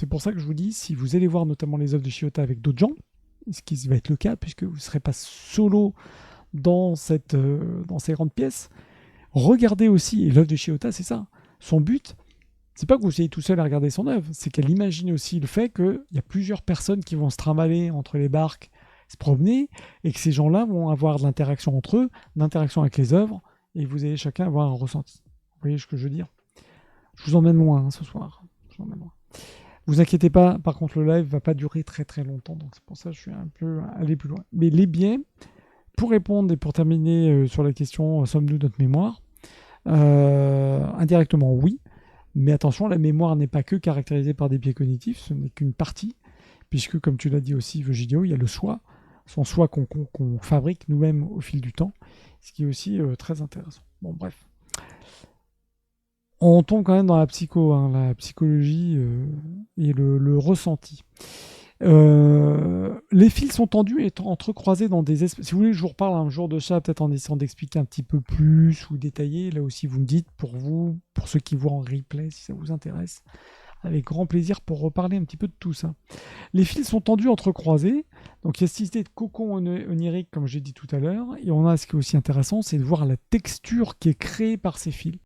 C'est pour ça que je vous dis, si vous allez voir notamment les œuvres de Shiota avec d'autres gens, ce qui va être le cas, puisque vous ne serez pas solo dans ces grandes pièces, regardez aussi, et l'œuvre de Shiota, c'est ça. Son but, c'est pas que vous soyez tout seul à regarder son œuvre, c'est qu'elle imagine aussi le fait qu'il y a plusieurs personnes qui vont se trimballer entre les barques, se promener, et que ces gens-là vont avoir de l'interaction entre eux, d'interaction avec les œuvres, et vous allez chacun avoir un ressenti. Vous voyez ce que je veux dire? Je vous emmène loin ce soir. Je vous emmène loin. Vous inquiétez pas, par contre le live va pas durer très très longtemps, donc c'est pour ça que je suis un peu allé plus loin. Mais les biais, pour répondre et pour terminer sur la question sommes-nous notre mémoire, indirectement oui, mais attention, la mémoire n'est pas que caractérisée par des biais cognitifs, ce n'est qu'une partie, puisque comme tu l'as dit aussi Virgilio, il y a le soi, son soi qu'on fabrique nous-mêmes au fil du temps, ce qui est aussi très intéressant. Bon bref. On tombe quand même dans la psycho, hein, la psychologie et le ressenti. Les fils sont tendus et entrecroisés dans des espèces. Si vous voulez, je vous reparle un jour de ça, peut-être en essayant d'expliquer un petit peu plus ou détailler. Là aussi, vous me dites, pour vous, pour ceux qui voient en replay, si ça vous intéresse, avec grand plaisir pour reparler un petit peu de tout ça. Les fils sont tendus, entrecroisés. Donc il y a cette idée de cocon onirique, comme j'ai dit tout à l'heure. Et on a ce qui est aussi intéressant, c'est de voir la texture qui est créée par ces fils.